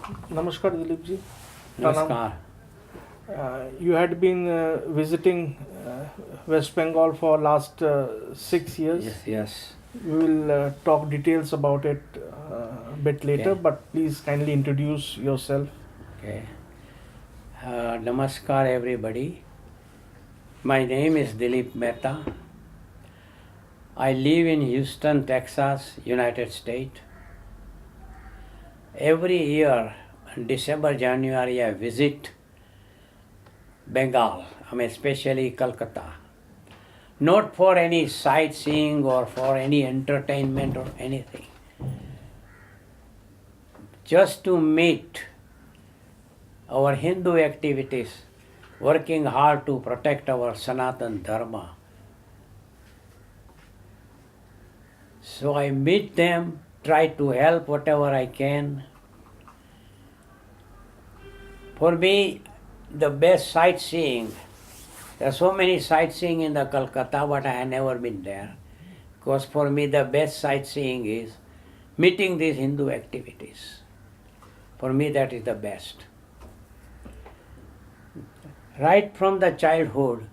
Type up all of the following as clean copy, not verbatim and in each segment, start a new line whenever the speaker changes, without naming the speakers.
Namaskar, Dilip ji.
Namaskar.
You had been visiting West Bengal for last 6 years.
Yes.
We will talk details about it a bit later,
Okay.
but please kindly introduce yourself.
Okay. Namaskar, everybody. My name is Dilip Mehta. I live in Houston, Texas, United States. Every year, in December, January, I visit Bengal, especially Calcutta. Not for any sightseeing or for any entertainment or anything. Just to meet our Hindu activities, working hard to protect our Sanatan Dharma. So I meet them, try to help whatever I can. For me, the best sightseeing, there are so many sightseeing in the Calcutta, but I have never been there. Because for me, the best sightseeing is meeting these Hindu activities. For me, that is the best. Right from the childhood,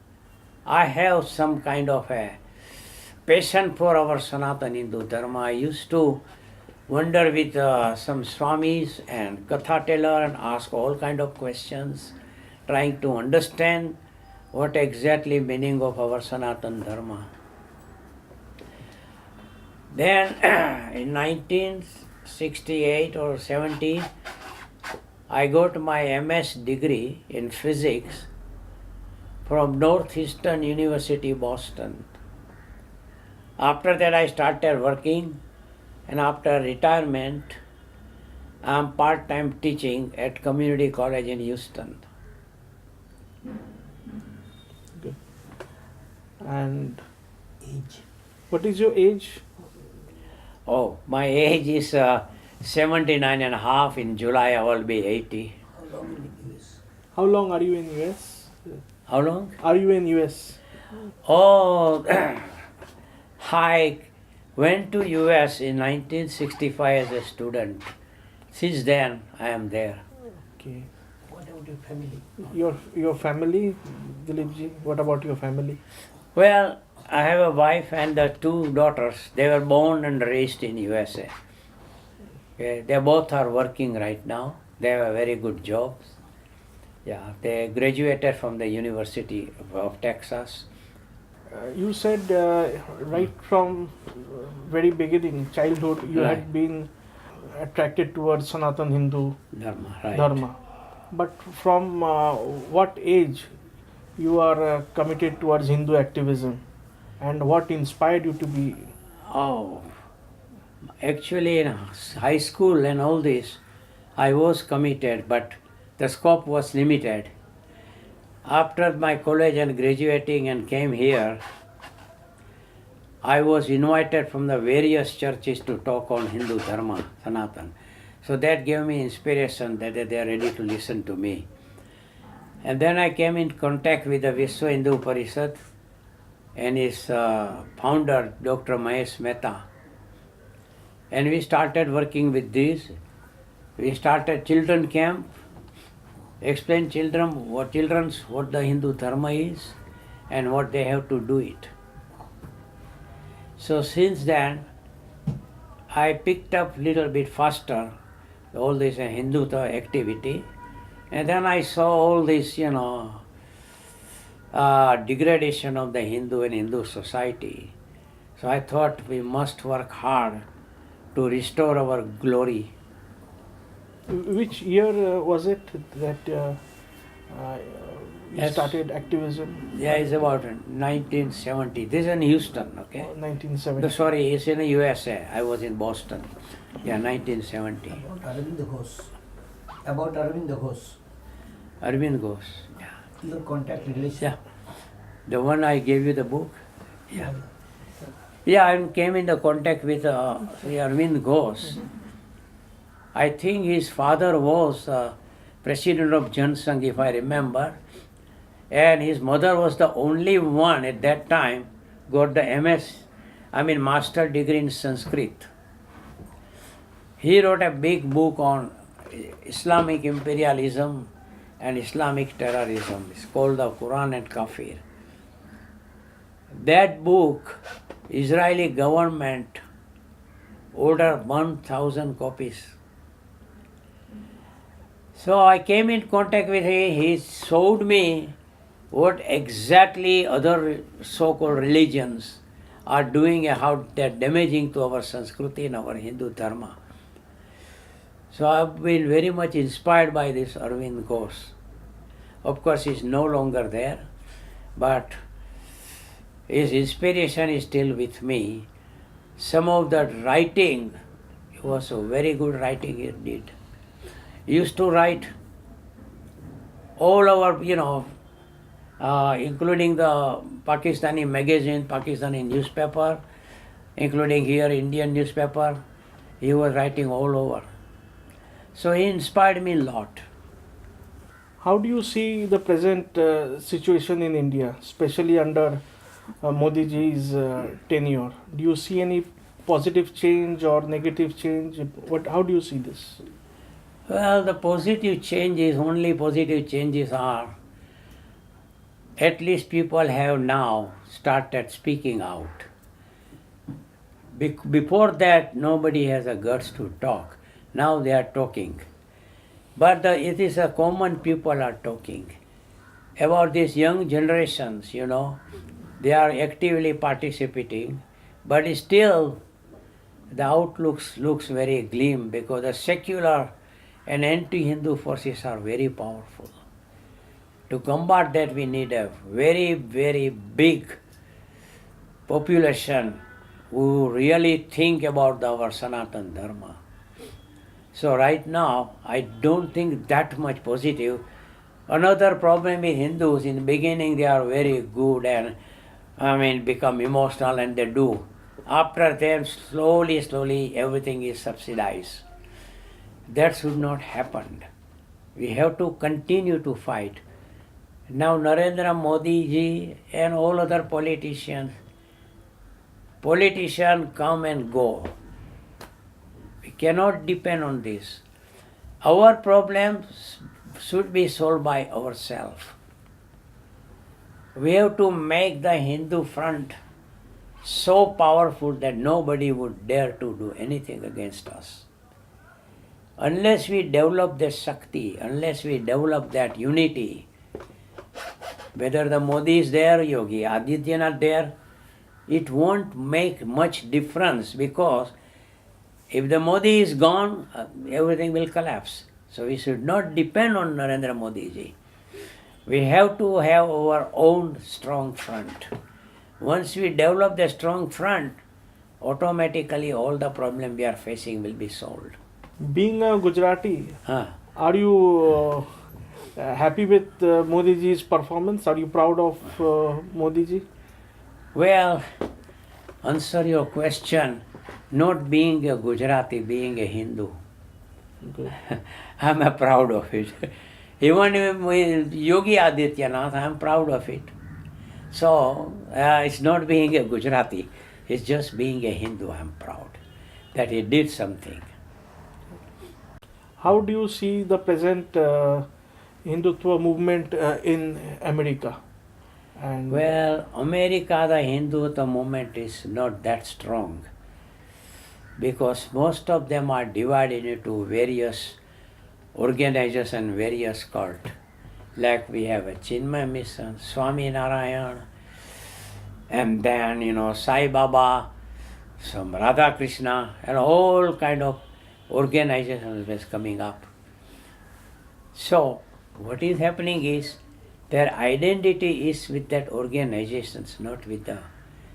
I have some kind of a passion for our Sanatana Hindu Dharma. I used to wander with some Swamis and Katha teller and ask all kind of questions, trying to understand what exactly meaning of our Sanatana Dharma. Then in 1968 or 70, I got my MS degree in physics from Northeastern University, Boston. After that, I started working, and after retirement, I am part-time teaching at community college in Houston.
Good. And age? What is your age?
Oh, my age is 79 and a half. In July, I will be 80.
How long are you in US?
How long?
Are you in US?
Oh, I went to US in 1965 as a student. Since then, I am there.
Okay.
What about your family?
Your family, Dilip ji? What about your family?
Well, I have a wife and 2 daughters. They were born and raised in USA. Okay, they both are working right now. They have very good jobs. Yeah, they graduated from the University of Texas.
You said right from very beginning, childhood, you
Right.
had been attracted towards Sanatan Hindu
Dharma, right.
Dharma. But from what age you are committed towards Hindu activism, and what inspired you to be?
Oh, actually in high school and all this, I was committed, but the scope was limited. After my college and graduating and came here, I was invited from the various churches to talk on Hindu Dharma, Sanatan. So that gave me inspiration that they are ready to listen to me. And then I came in contact with the Vishwa Hindu Parishad and its founder, Dr. Mahesh Mehta. And we started working with these. We started children camp, explain children what the Hindu Dharma is and what they have to do it. So since then, I picked up little bit faster all this Hindu activity, and then I saw all this, degradation of the Hindu and Hindu society. So I thought we must work hard to restore our glory.
Which year was it that you
Yes.
started activism?
Yeah, it's about 1970. This is in Houston, okay?
1970.
Sorry, it's in the USA. I was in Boston. Yeah, 1970.
About Arvind Ghosh.
Arvind Ghosh. Yeah.
Your contact relation.
Yeah. The one I gave you the book? Yeah. Yeah, I came into contact with Sri Arvind Ghosh. I think his father was president of Jan Sangh, if I remember. And his mother was the only one at that time got the master degree in Sanskrit. He wrote a big book on Islamic imperialism and Islamic terrorism. It's called the Quran and Kafir. That book, Israeli government ordered 1,000 copies. So I came in contact with him. He showed me what exactly other so-called religions are doing and how they're damaging to our Sanskriti and our Hindu Dharma. So I've been very much inspired by this Arvind Ghosh. Of course, he's no longer there, but his inspiration is still with me. Some of that writing, it was a very good writing he did. He used to write all our, including the Pakistani magazine, Pakistani newspaper, including here Indian newspaper. He was writing all over. So he inspired me a lot.
How do you see the present situation in India, especially under Modi ji's tenure? Do you see any positive change or negative change? How do you see this?
Well, the positive changes, only positive changes are, at least people have now started speaking out. Before that, nobody has the guts to talk. Now they are talking. But it is a common people are talking. About these young generations, they are actively participating, but still the outlook looks very glim because the secular and anti-Hindu forces are very powerful. To combat that, we need a very, very big population who really think about our Sanatan Dharma. So right now, I don't think that much positive. Another problem with Hindus, in the beginning they are very good and become emotional and they do. After that, slowly everything is subsidized. That should not happen. We have to continue to fight. Now Narendra Modi ji and all other politicians come and go. We cannot depend on this. Our problems should be solved by ourselves. We have to make the Hindu front so powerful that nobody would dare to do anything against us. Unless we develop that Shakti, unless we develop that unity, whether the Modi is there, Yogi Adityanath there, it won't make much difference because if the Modi is gone, everything will collapse. So we should not depend on Narendra Modi ji. We have to have our own strong front. Once we develop the strong front, automatically all the problems we are facing will be solved.
Being a Gujarati, are you happy with Modi ji's performance? Are you proud of Modi ji?
Well, answer your question, not being a Gujarati, being a Hindu.
Good.
I'm proud of it. Even with Yogi Adityanath, I'm proud of it. So, it's not being a Gujarati, it's just being a Hindu. I'm proud that he did something.
How do you see the present Hindutva movement in America? And
Well, America, the Hindutva movement is not that strong because most of them are divided into various organizations, various cults. Like we have a Chinmay Mission, Swami Narayan, and then, Sai Baba, some Radha Krishna, and all kind of organizations was coming up. So, what is happening is, their identity is with that organizations, not with the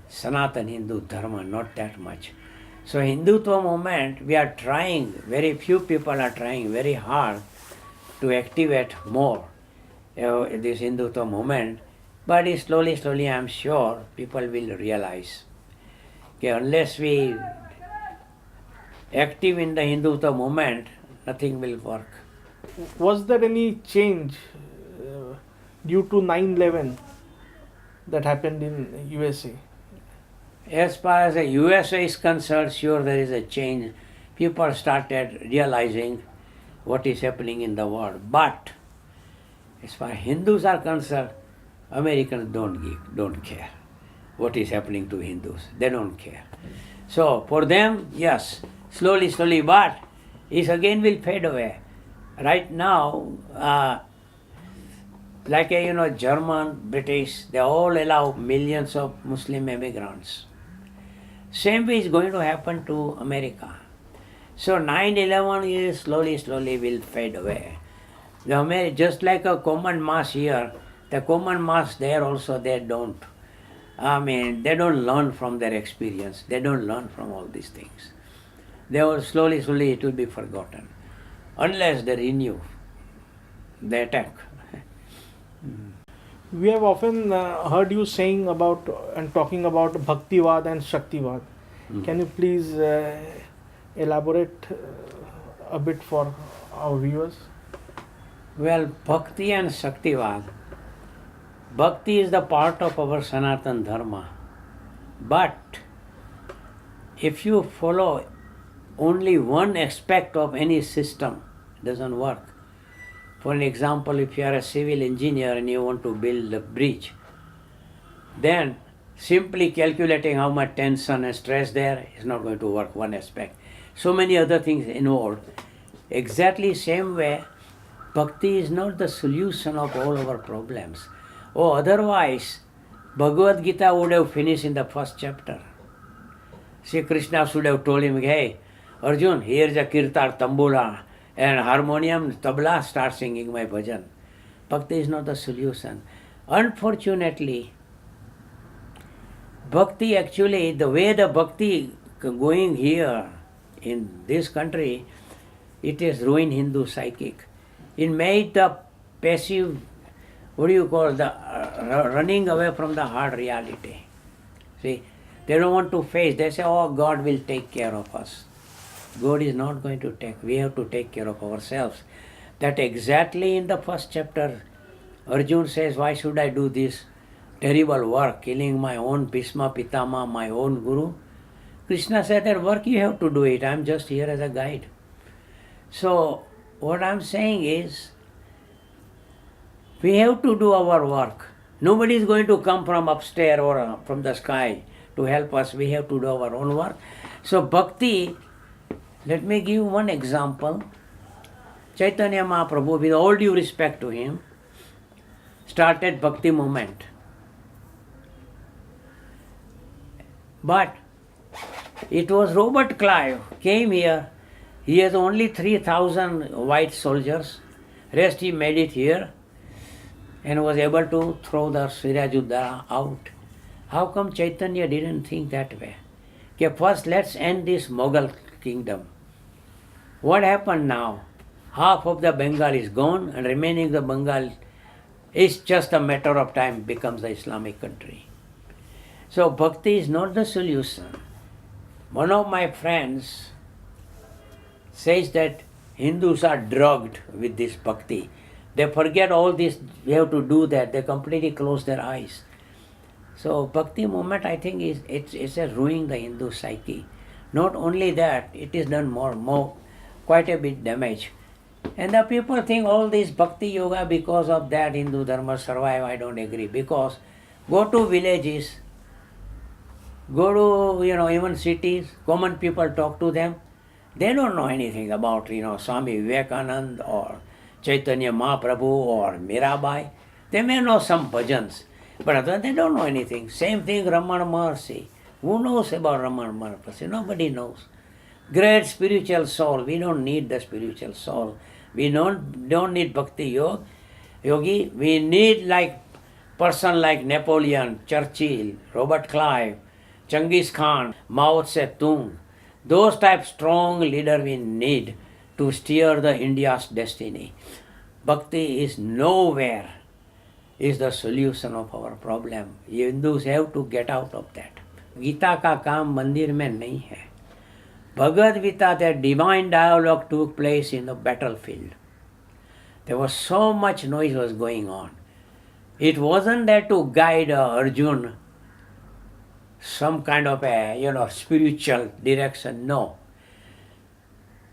Sanatan Hindu Dharma, not that much. So Hindutva movement, we are trying, very few people are trying very hard to activate more this Hindutva movement, but slowly I am sure people will realize unless we active in the Hindutva movement, nothing will work.
was there any change due to 9/11 that happened in USA?
As far as the USA is concerned, sure there is a change. People started realizing what is happening in the world. But as far as Hindus are concerned, Americans don't care what is happening to Hindus. They don't care. So for them, yes, slowly, but it again will fade away. Right now, German, British, they all allow millions of Muslim immigrants. Same way is going to happen to America. So 9/11 is slowly will fade away. Just like a common mass here, the common mass there also they don't learn from their experience. They don't learn from all these things. They will slowly it will be forgotten. Unless they renew the attack.
We have often heard you saying about and talking about Bhaktivad and Shaktivad. Can you please elaborate a bit for our viewers?
Well, Bhakti and Shaktivad. Bhakti is the part of our Sanatan Dharma. But if you follow only one aspect of any system, it doesn't work. For an example, if you are a civil engineer and you want to build a bridge, then simply calculating how much tension and stress there is not going to work, one aspect. So many other things involved. Exactly same way, Bhakti is not the solution of all our problems. Oh, otherwise, Bhagavad Gita would have finished in the first chapter. Sri Krishna should have told him, hey, Arjun, here's a kirtar, tambula, and harmonium, tabla, start singing my bhajan. Bhakti is not the solution. Unfortunately, Bhakti actually, the way the Bhakti going here in this country, it has ruined Hindu psychic. It made the passive, running away from the hard reality. See, they don't want to face, they say, oh, God will take care of us. God is not going to take, we have to take care of ourselves. That exactly in the first chapter, Arjun says, why should I do this terrible work, killing my own Bhishma Pitama, my own Guru? Krishna said, that work you have to do it, I'm just here as a guide. So, what I'm saying is, we have to do our work. Nobody is going to come from upstairs or from the sky to help us. We have to do our own work. So, Bhakti, let me give one example. Chaitanya Mahaprabhu, with all due respect to him, started Bhakti movement. But it was Robert Clive came here. He has only 3,000 white soldiers. Rest he made it here and was able to throw the Sirajuddha out. How come Chaitanya didn't think that way? Okay, first let's end this Mughal kingdom. What happened now? Half of the Bengal is gone and remaining the Bengal is just a matter of time becomes the Islamic country. So Bhakti is not the solution. One of my friends says that Hindus are drugged with this Bhakti. They forget all this, we have to do that. They completely close their eyes. So Bhakti movement, I think, it's ruining the Hindu psyche. Not only that, it is done more, quite a bit damage. And the people think all this Bhakti yoga, because of that Hindu Dharma survive. I don't agree. Because go to villages, go to, even cities, common people, talk to them. They don't know anything about, Swami Vivekananda or Chaitanya Mahaprabhu or Mirabai. They may know some bhajans, but other they don't know anything. Same thing Ramana Maharshi. Who knows about Ramana Maharshi? Nobody knows. Great spiritual soul. We don't need the spiritual soul. We don't need Bhakti Yogi. We need person like Napoleon, Churchill, Robert Clive, Genghis Khan, Mao Zedong. Those type strong leader we need to steer the India's destiny. Bhakti is nowhere is the solution of our problem. Hindus have to get out of that. Gita का काम मंदिर में नहीं है. Bhagavad Gita, that divine dialogue took place in the battlefield. There was so much noise was going on. It wasn't there to guide Arjun some kind of a spiritual direction. No.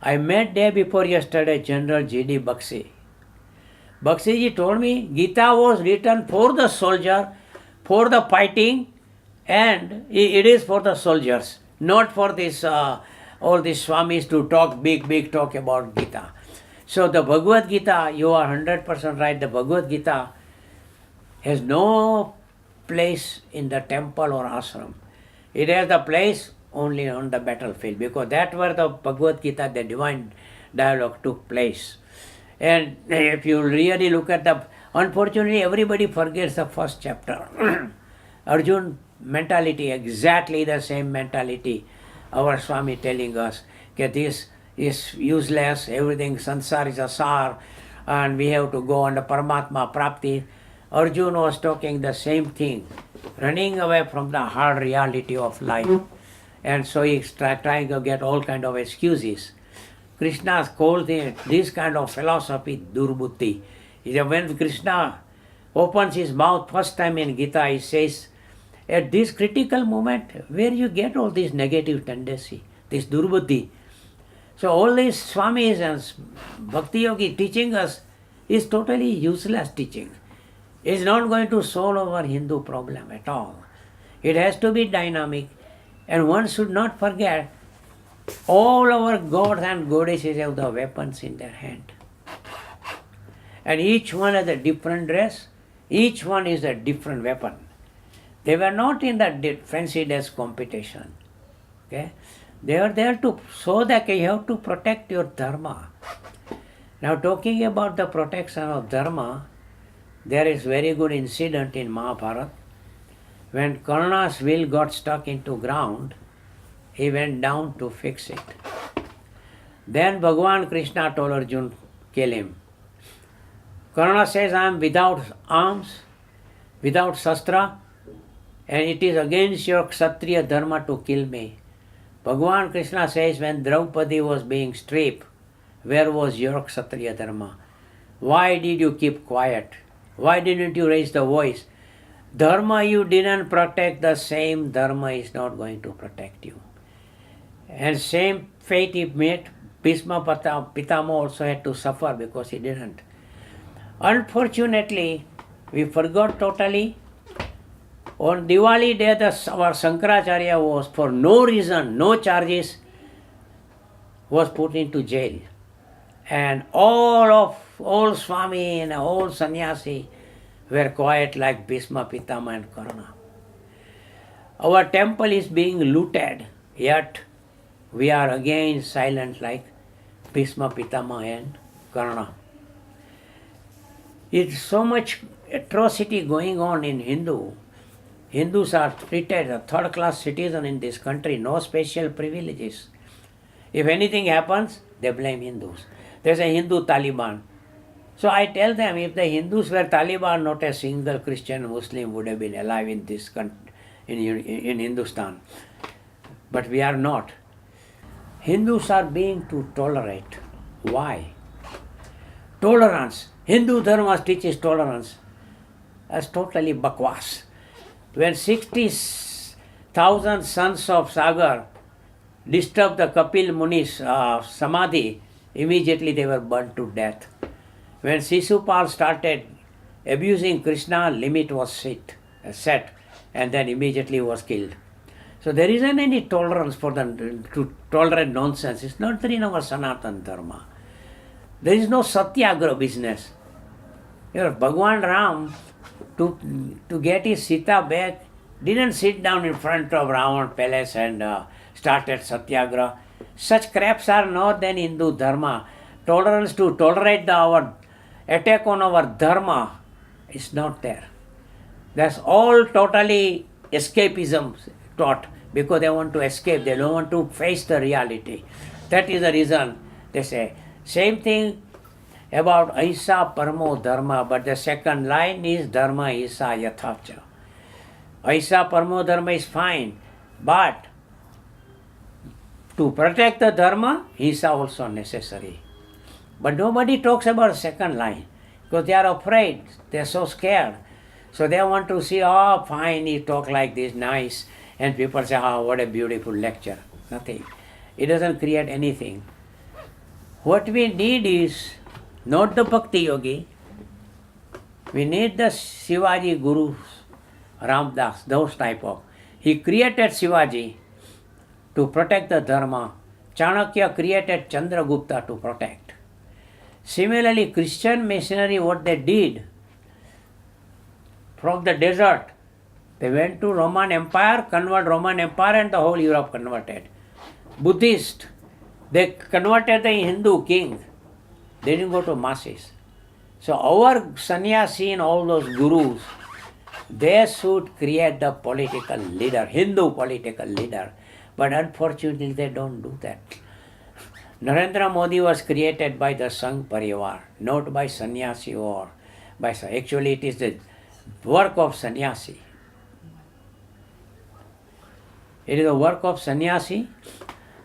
I met day before yesterday General G.D. Bakshi. Bakshi told me Gita was written for the soldier, for the fighting, and it is for the soldiers, not for this all these swamis to talk big talk about Gita. So the Bhagavad Gita, you are 100% right. The Bhagavad Gita has no place in the temple or ashram. It has the place only on the battlefield, because that's where the Bhagavad Gita, the divine dialogue, took place. And if you really look at unfortunately everybody forgets the first chapter. Arjun mentality, exactly the same mentality. Our Swami telling us that this is useless, everything, sansar is asar, and we have to go on the Paramatma Prapti. Arjun was talking the same thing, running away from the hard reality of life. And so he's trying to get all kind of excuses. Krishna called this kind of philosophy durbuddhi. When Krishna opens his mouth first time in Gita, he says, at this critical moment, where you get all this negative tendency, this durbuddhi. So all these swamis and bhakti yogi teaching us is totally useless teaching. It's not going to solve our Hindu problem at all. It has to be dynamic, and one should not forget all our gods and goddesses have the weapons in their hand. And each one has a different dress, each one is a different weapon. They were not in the fancy dress competition. Okay? They are there to show that you have to protect your dharma. Now talking about the protection of dharma, there is very good incident in Mahabharata. When Karna's wheel got stuck into ground, he went down to fix it. Then Bhagavan Krishna told Arjun, kill him. Karna says, I am without arms, without shastra, and it is against your Kshatriya dharma to kill me. Bhagavan Krishna says, when Draupadi was being stripped, where was your Kshatriya dharma? Why did you keep quiet? Why didn't you raise the voice? Dharma you didn't protect, the same dharma is not going to protect you. And same fate he met. Bhishma Pitama also had to suffer because he didn't. Unfortunately, we forgot totally. On Diwali day, our Shankaracharya was, for no reason, no charges, was put into jail. And all Swami and all sannyasi were quiet like Bhishma, Pitama and Karna. Our temple is being looted, yet we are again silent like Bhishma, Pitama and Karna. It's so much atrocity going on in Hindu. Hindus are treated as third-class citizens in this country, no special privileges. If anything happens, they blame Hindus. There's a Hindu Taliban. So I tell them, if the Hindus were Taliban, not a single Christian Muslim would have been alive in this country, in Hindustan. But we are not. Hindus are being too tolerate. Why? Tolerance. Hindu Dharma teaches tolerance. That's totally bakwas. When 60,000 sons of Sagar disturbed the Kapil Muni's samadhi, immediately they were burnt to death. When Sisupal started abusing Krishna, limit was set, and then immediately was killed. So there isn't any tolerance for them to tolerate nonsense. It's not there in our Sanatana Dharma. There is no Satyagraha business. Bhagwan Ram, to get his Sita back, didn't sit down in front of Ravan palace and started Satyagraha. Such craps are not then Hindu Dharma. Tolerance to tolerate our attack on our Dharma is not there. That's all totally escapism taught, because they want to escape, they don't want to face the reality. That is the reason they say. Same thing about Ahimsa Paramo Dharma, but the second line is Dharma Ahimsa Yathacha. Ahimsa Paramo Dharma is fine, but to protect the Dharma, Ahimsa also necessary. But nobody talks about second line, because they are afraid, they are so scared. So they want to see, oh fine, he talk like this, nice, and people say, oh what a beautiful lecture. Nothing. It doesn't create anything. What we need is not the Bhakti Yogi, we need the Shivaji Gurus, Ramdas, those type of. He created Shivaji to protect the Dharma. Chanakya created Chandragupta to protect. Similarly, Christian missionary, what they did from the desert, they went to Roman Empire, convert Roman Empire, and the whole Europe converted. Buddhist, they converted the Hindu king. They didn't go to masses. So our sannyasi and all those gurus, they should create the political leader, Hindu political leader. But unfortunately, they don't do that. Narendra Modi was created by the Sangh Parivar, not by sannyasi or by... Actually, it is the work of sannyasi. It is the work of sannyasi.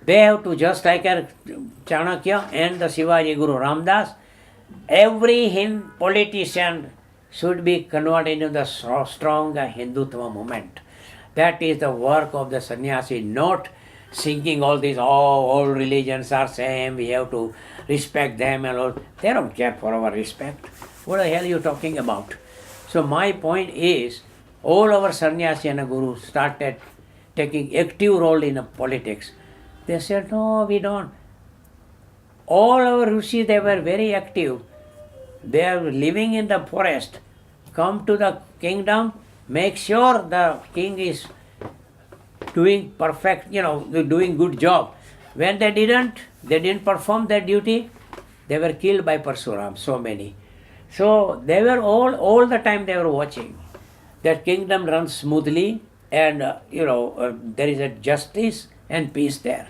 They have to, just like Chanakya and the Shivaji Guru Ramdas, every Hindu politician should be converted into the strong Hindutva movement. That is the work of the sannyasi, not singing all these, all religions are same, we have to respect them and all. They don't care for our respect. What the hell are you talking about? So my point is, all our sannyasi and gurus started taking active role in politics. They said, no, we don't. All our rishis, they were very active. They are living in the forest. Come to the kingdom, make sure the king is doing perfect, doing good job. When they didn't perform their duty, they were killed by Parsuram, so many. So they were all the time they were watching. That kingdom runs smoothly and, there is a justice and peace there.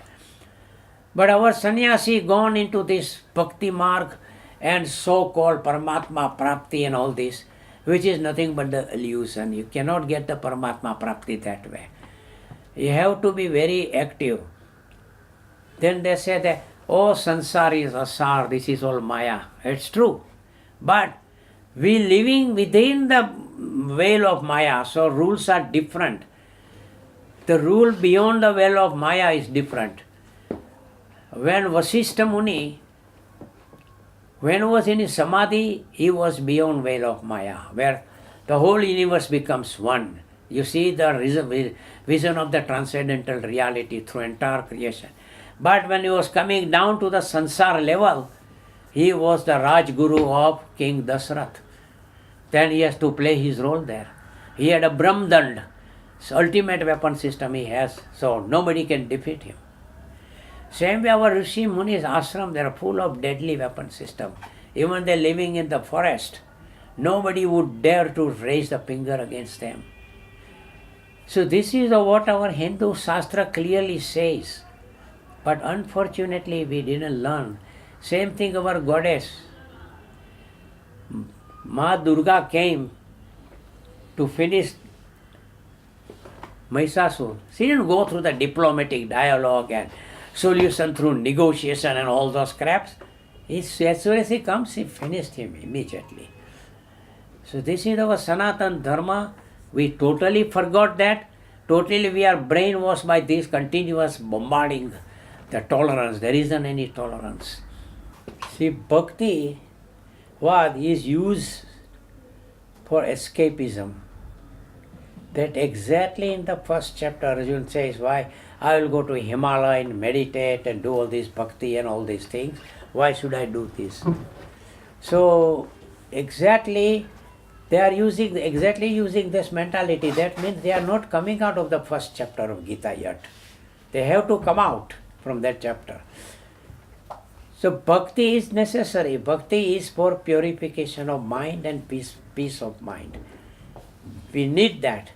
But our sannyasi gone into this bhakti marg and so-called Paramatma Prapti and all this, which is nothing but the illusion. You cannot get the Paramatma Prapti that way. You have to be very active. Then they say that, oh, sansar is asar, this is all Maya. It's true. But we living within the veil of Maya, so rules are different. The rule beyond the veil of Maya is different. When Vasishtha Muni, when he was in his samadhi, he was beyond veil of Maya, where the whole universe becomes one. You see the vision of the transcendental reality through entire creation. But when he was coming down to the sansar level, he was the Rajguru of King Dasrath. Then he has to play his role there. He had a Brahmdand, ultimate weapon system he has, so nobody can defeat him. Same way our Rishi Munis ashram, they are full of deadly weapon system. Even they living in the forest, nobody would dare to raise the finger against them. So this is what our Hindu Shastra clearly says. But unfortunately we didn't learn. Same thing our goddess. Ma Durga came to finish Mahishasur. She didn't go through the diplomatic dialogue and solution through negotiation and all those scraps. As soon as he comes, he finished him immediately. So this is our Sanatan Dharma. We totally forgot that. Totally we are brainwashed by this continuous bombarding the tolerance. There isn't any tolerance. See, bhakti is used for escapism. That exactly in the first chapter Arjuna says, why I will go to Himalaya and meditate and do all this bhakti and all these things. Why should I do this? So exactly they are using this mentality. That means they are not coming out of the first chapter of Gita yet. They have to come out from that chapter. So bhakti is necessary. Bhakti is for purification of mind and peace of mind. We need that.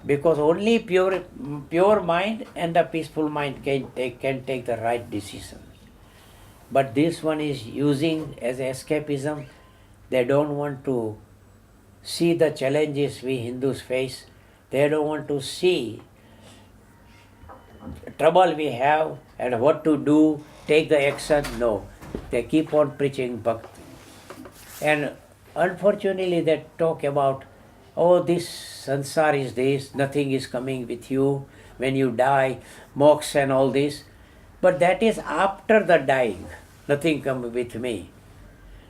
Because only pure mind and the peaceful mind can take the right decision. But this one is using as escapism. They don't want to see the challenges we Hindus face. They don't want to see the trouble we have and what to do, take the action. No. They keep on preaching bhakti. And unfortunately they talk about, oh, this sansar is this, nothing is coming with you when you die, moksha and all this. But that is after the dying. nothing come with me.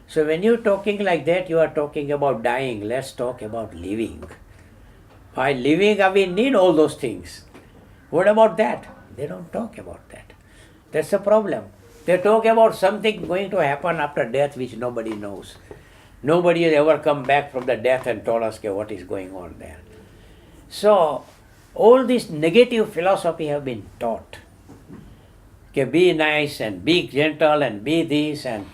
So when you're talking like that, you are talking about dying. Let's talk about living. While living, we need all those things. What about that? They don't talk about that. That's the problem. They talk about something going to happen after death which nobody knows. Nobody has ever come back from the death and told us what is going on there. So all this negative philosophy have been taught. Be nice and be gentle and be this and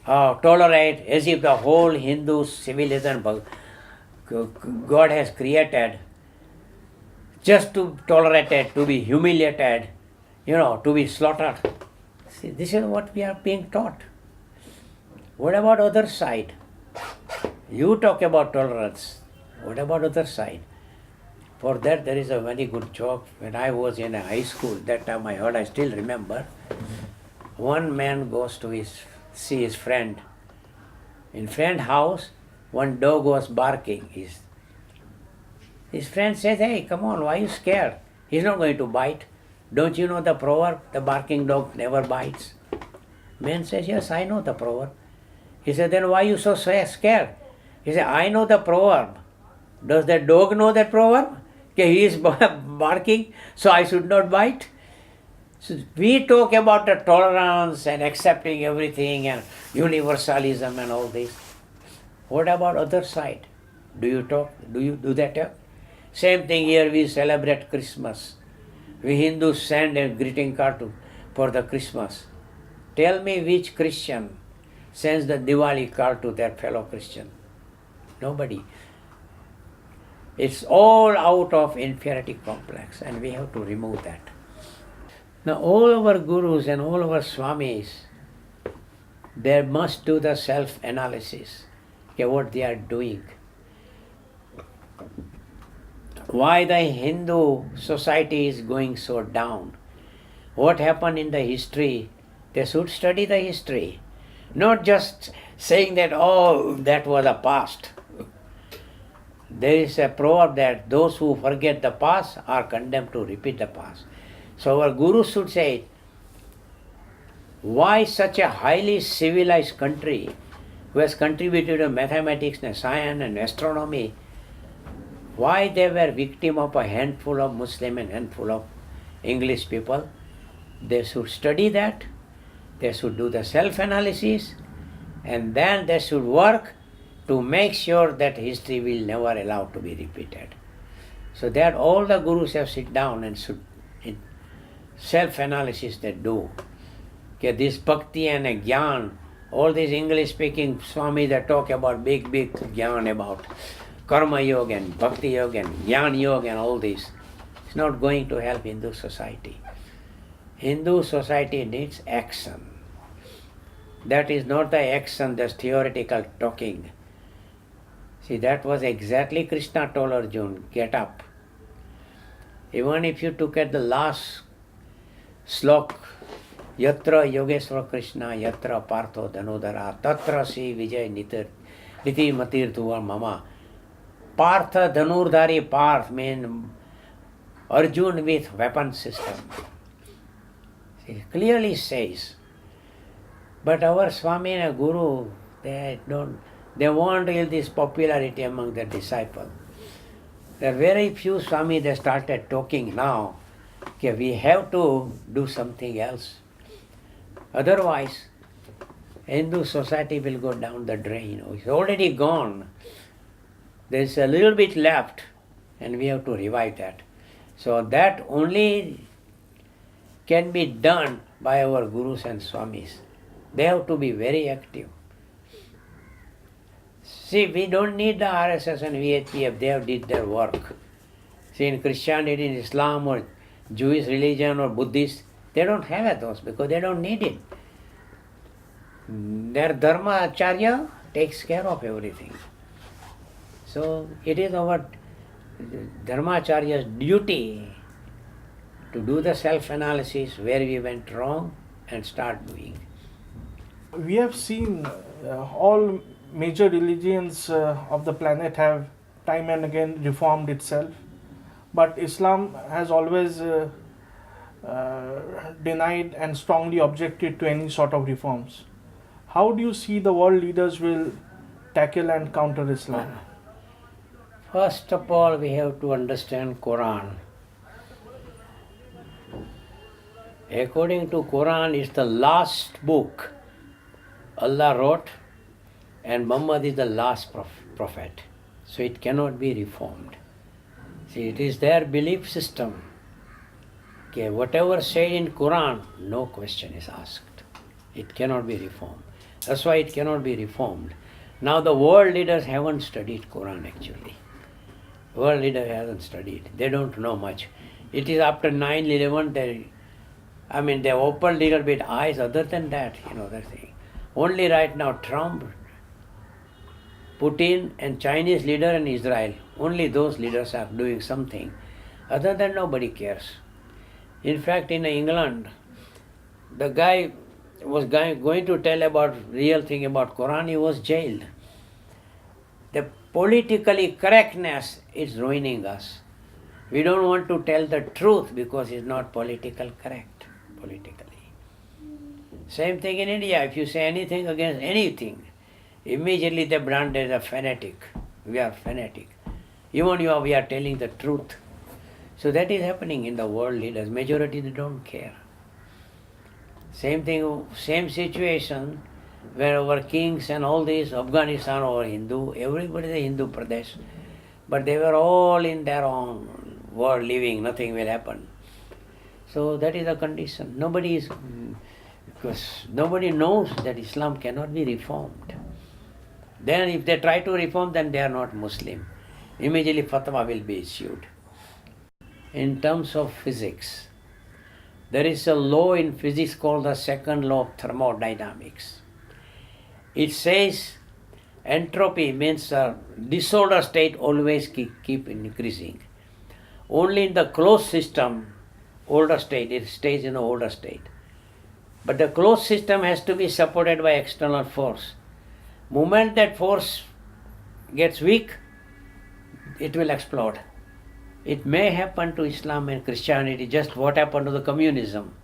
tolerate, as if the whole Hindu civilization God has created just to tolerate it, to be humiliated, to be slaughtered. See, this is what we are being taught. What about other side? You talk about tolerance. What about other side? For that there is a very good joke. When I was in a high school, that time I heard, I still remember, one man goes to see his friend. In friend house, one dog was barking. His friend says, "Hey, come on, why are you scared? He's not going to bite. Don't you know the proverb, the barking dog never bites?" Man says, "Yes, I know the proverb." He said, "Then why are you so scared?" He said, "I know the proverb. Does that dog know that proverb? He is barking, so I should not bite." So we talk about the tolerance and accepting everything and universalism and all this. What about other side? Do you talk? Do you do that? Same thing here, we celebrate Christmas. We Hindus send a greeting card for the Christmas. Tell me which Christian sends the Diwali card to their fellow Christian? Nobody. It's all out of inferiority complex, and we have to remove that. Now all our gurus and all our swamis, they must do the self-analysis, what they are doing. Why the Hindu society is going so down? What happened in the history? They should study the history. Not just saying that, oh, that was a past. There is a proverb that those who forget the past are condemned to repeat the past. So our gurus should say, why such a highly civilized country who has contributed to mathematics and science and astronomy, why they were victim of a handful of Muslim and handful of English people? They should study that, they should do the self-analysis, and then they should work to make sure that history will never allow to be repeated. So that all the gurus have sit down and should, in self-analysis they do. This bhakti and jnana, all these English-speaking Swamis that talk about big jnana about karma yoga and bhakti yoga and jnana yoga and all this, it's not going to help Hindu society. Hindu society needs action. That is not the action, that's theoretical talking. See, that was exactly Krishna told Arjuna, get up. Even if you took at the last slok, Yatra Yogeshwara Krishna, Yatra Partho Dhanodara, Tatra Si Vijay Niti Matir Tuva Mama. Partha Dhanurdhari Parth means Arjuna with weapon system. It clearly says. But our Swami and Guru, they want really this popularity among the disciples. There are very few Swami that started talking now. We have to do something else. Otherwise, Hindu society will go down the drain. It's already gone. There's a little bit left, and we have to revive that. So that only can be done by our gurus and swamis. They have to be very active. See, we don't need the RSS and VHPF, they have did their work. See, in Christianity, in Islam or Jewish religion or Buddhist, they don't have those because they don't need it. Their Dharma Acharya takes care of everything. So it is our Dharma Acharya's duty to do the self-analysis where we went wrong and start doing.
We have seen all major religions of the planet have time and again reformed itself, but Islam has always denied and strongly objected to any sort of reforms. How do you see the world leaders will tackle and counter Islam?
First of all, we have to understand Quran. According to Quran, it's the last book Allah wrote, and Muhammad is the last prophet. So it cannot be reformed. See, it is their belief system. Okay, whatever said in Quran, no question is asked. It cannot be reformed. That's why it cannot be reformed. Now the world leaders haven't studied Quran actually. World leader hasn't studied. They don't know much. It is after 9/11 they opened a little bit eyes. Other than that, that thing. Only right now Trump, Putin and Chinese leader and Israel, only those leaders are doing something. Other than nobody cares. In fact, in England, the guy was going to tell about real thing about Quran, he was jailed. The politically correctness is ruining us. We don't want to tell the truth because it's not politically correct. Same thing in India. If you say anything against anything, immediately they brand as a fanatic. We are fanatic. Even we are telling the truth. So that is happening in the world leaders. Majority, they don't care. Same thing, same situation where our kings and all these, Afghanistan or Hindu, everybody is a Hindu Pradesh. But they were all in their own world living, nothing will happen. So that is the condition. Because nobody knows that Islam cannot be reformed. Then if they try to reform, then they are not Muslim. Immediately fatwa will be issued. In terms of physics, there is a law in physics called the second law of thermodynamics. It says entropy means a disorder state always keep increasing. Only in the closed system, older state, it stays in an older state. But the closed system has to be supported by external force. Moment that force gets weak, it will explode. It may happen to Islam and Christianity, just what happened to the communism.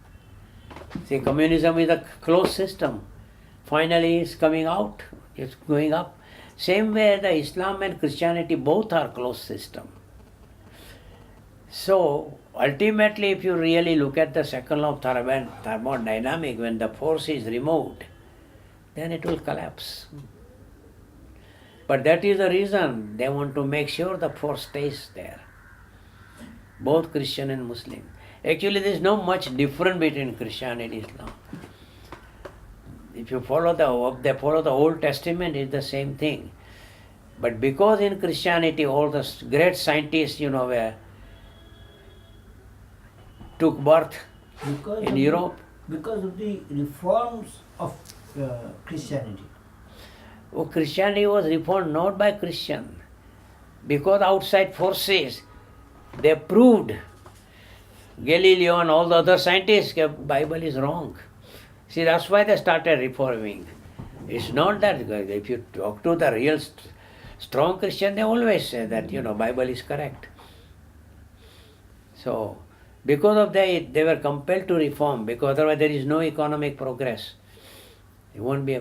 See, communism is a closed system. Finally, it's coming out, it's going up. Same way, the Islam and Christianity both are closed system. So, ultimately, if you really look at the second law of thermodynamics, when the force is removed, then it will collapse. But that is the reason they want to make sure the force stays there. Both Christian and Muslim. Actually, there is no much difference between Christianity and Islam. If you follow the Old Testament, it's the same thing. But because in Christianity, all the great scientists, took birth in Europe.
Because of the reforms of Christianity.
Oh, Christianity was reformed not by Christian. Because outside forces, they proved, Galileo and all the other scientists, the Bible is wrong. See, that's why they started reforming. It's not that, if you talk to the real strong Christian, they always say that, Bible is correct. So, because of that, they were compelled to reform, because otherwise there is no economic progress. It won't be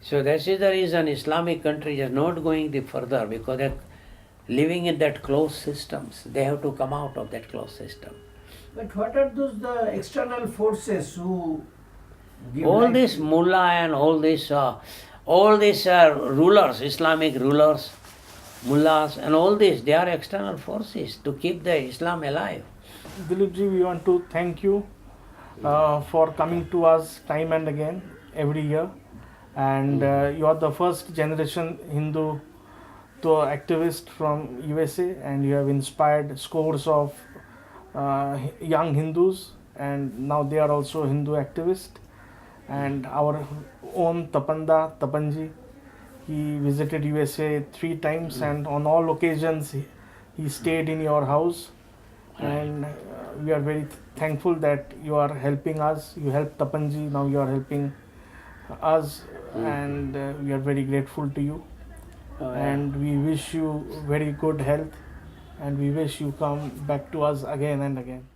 So that is the reason Islamic countries are not going further, because they're living in that closed systems. They have to come out of that closed system.
But what are the external forces who give
All
life
these
to-
mullah and all these rulers, Islamic rulers, mullahs and all these, they are external forces to keep the Islam alive.
Dilipji, we want to thank you for coming to us time and again every year. And you are the first generation Hindu to activist from USA, and you have inspired scores of young Hindus, and now they are also Hindu activists. And our own Tapanji, he visited USA 3 times, and on all occasions he stayed in your house. And we are very thankful that you are helping us. You helped Tapanji, now you are helping us, and we are very grateful to you. And we wish you very good health, and we wish you come back to us again and again.